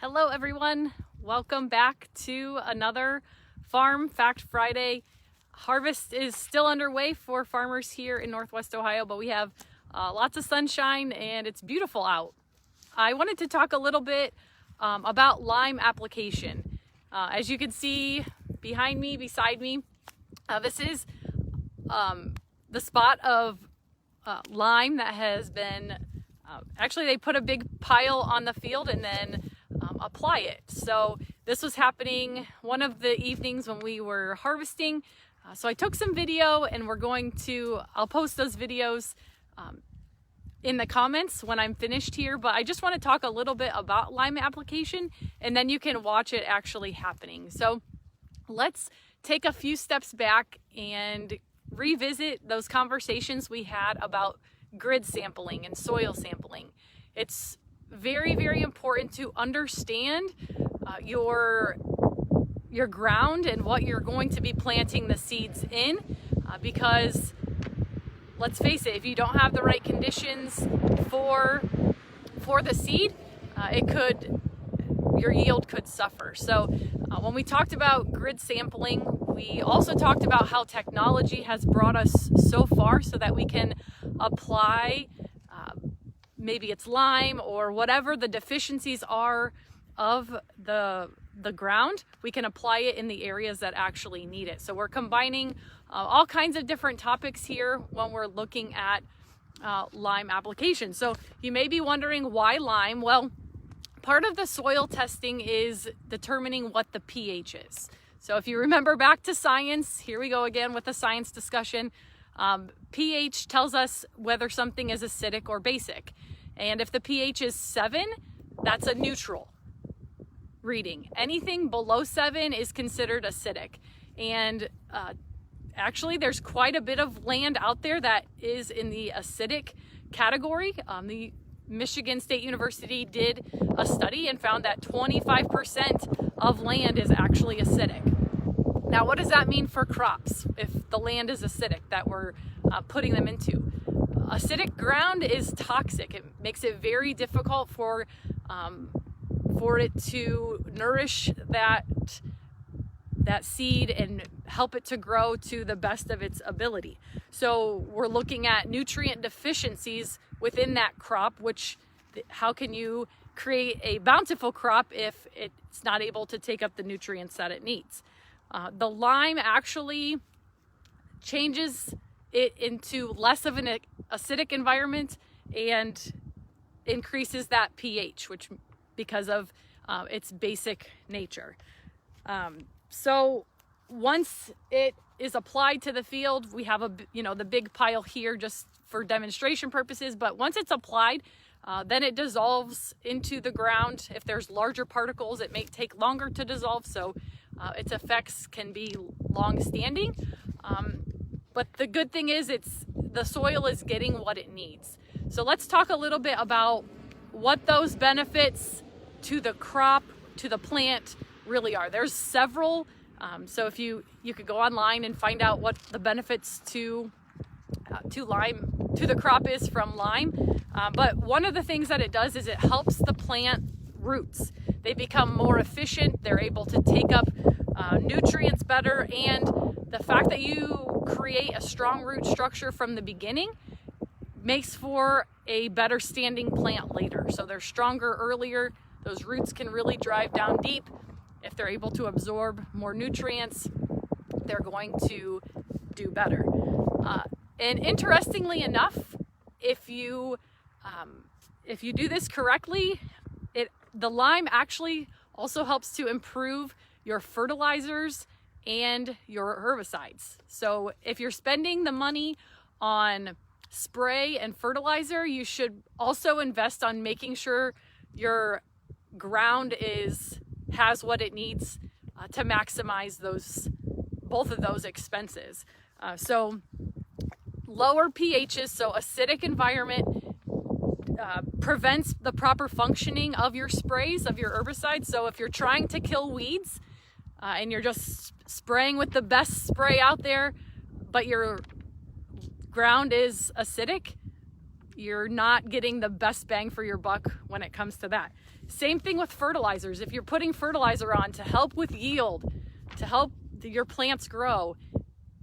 Hello everyone, welcome back to another Farm Fact Friday. Harvest is still underway for farmers here in Northwest Ohio, but we have lots of sunshine and it's beautiful out. I wanted to talk a little bit about lime application. As you can see behind me, beside me, this is the spot of lime that has been, actually they put a big pile on the field and then apply it. So this was happening one of the evenings when we were harvesting. So I took some video and I'll post those videos in the comments when I'm finished here, but I just want to talk a little bit about lime application and then you can watch it actually happening. So let's take a few steps back and revisit those conversations we had about grid sampling and soil sampling. It's very, very important to understand your ground and what you're going to be planting the seeds in, because let's face it, if you don't have the right conditions for the seed, your yield could suffer. So when we talked about grid sampling, we also talked about how technology has brought us so far so that we can apply maybe it's lime or whatever the deficiencies are of the ground, we can apply it in the areas that actually need it. So we're combining all kinds of different topics here when we're looking at lime application. So you may be wondering, why lime? Well, part of the soil testing is determining what the pH is. So if you remember back to science, here we go again with the science discussion. pH tells us whether something is acidic or basic. And if the pH is 7, that's a neutral reading. Anything below 7 is considered acidic. And actually, there's quite a bit of land out there that is in the acidic category. The Michigan State University did a study and found that 25% of land is actually acidic. Now, what does that mean for crops if the land is acidic that we're putting them into? Acidic ground is toxic. It makes it very difficult for it to nourish that seed and help it to grow to the best of its ability. So we're looking at nutrient deficiencies within that crop, how can you create a bountiful crop if it's not able to take up the nutrients that it needs? The lime actually changes it into less of an acidic environment and increases that pH, because of its basic nature. So once it is applied to the field, we have the big pile here just for demonstration purposes, but once it's applied, then it dissolves into the ground. If there's larger particles, it may take longer to dissolve, so its effects can be long-standing. But the good thing is the soil is getting what it needs. So let's talk a little bit about what those benefits to the crop, to the plant really are. There's several. So if you could go online and find out what the benefits to the crop is from lime. But one of the things that it does is it helps the plant roots. They become more efficient. They're able to take up nutrients better. And the fact that you create a strong root structure from the beginning makes for a better standing plant later. So they're stronger earlier. Those roots can really drive down deep. If they're able to absorb more nutrients, they're going to do better. And interestingly enough, if you do this correctly, the lime actually also helps to improve your fertilizers and your herbicides. So if you're spending the money on spray and fertilizer, you should also invest on making sure your ground has what it needs to maximize both of those expenses. So lower pHs, so acidic environment, prevents the proper functioning of your sprays, of your herbicides. So if you're trying to kill weeds and you're just spraying with the best spray out there, but your ground is acidic, you're not getting the best bang for your buck when it comes to that. Same thing with fertilizers. If you're putting fertilizer on to help with yield, to help your plants grow,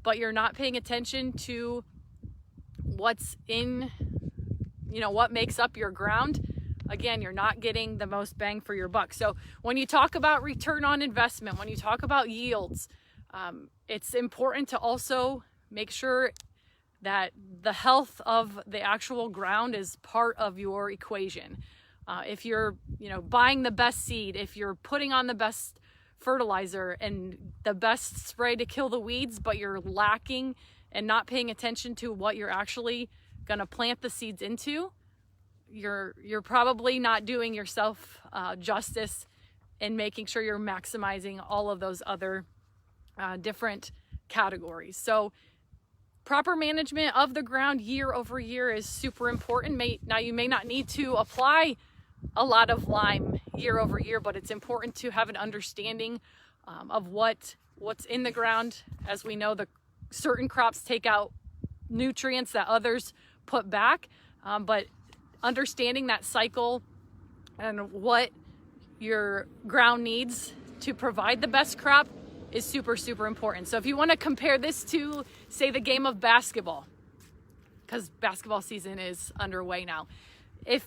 but you're not paying attention to what's in, what makes up your ground, again, you're not getting the most bang for your buck. So when you talk about return on investment, when you talk about yields, it's important to also make sure that the health of the actual ground is part of your equation. If you're, buying the best seed, if you're putting on the best fertilizer and the best spray to kill the weeds, but you're lacking and not paying attention to what you're actually going to plant the seeds into, you're probably not doing yourself justice in making sure you're maximizing all of those other different categories. So proper management of the ground year over year is super important. Now you may not need to apply a lot of lime year over year, but it's important to have an understanding of what's in the ground. As we know, the certain crops take out nutrients that others put back, but understanding that cycle and what your ground needs to provide the best crop is super, super important. So if you want to compare this to, say, the game of basketball, because basketball season is underway now, if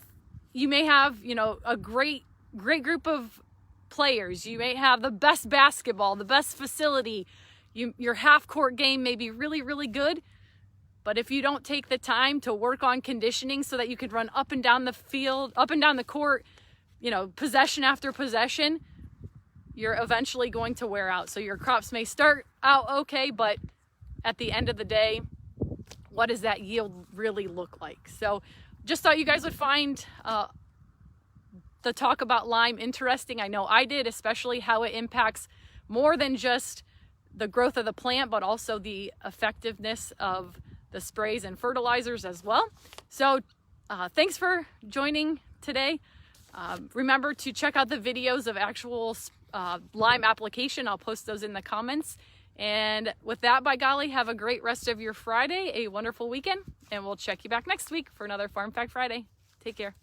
you may have, a great group of players, you may have the best basketball, the best facility, your half court game may be really, really good, but if you don't take the time to work on conditioning so that you could run up and down the field, up and down the court, possession after possession, you're eventually going to wear out. So your crops may start out okay, but at the end of the day, what does that yield really look like? So just thought you guys would find the talk about lime interesting. I know I did, especially how it impacts more than just the growth of the plant, but also the effectiveness of the sprays and fertilizers as well. So thanks for joining today. Remember to check out the videos of actual lime application. I'll post those in the comments. And with that, by golly, have a great rest of your Friday, a wonderful weekend, and we'll check you back next week for another Farm Fact Friday. Take care.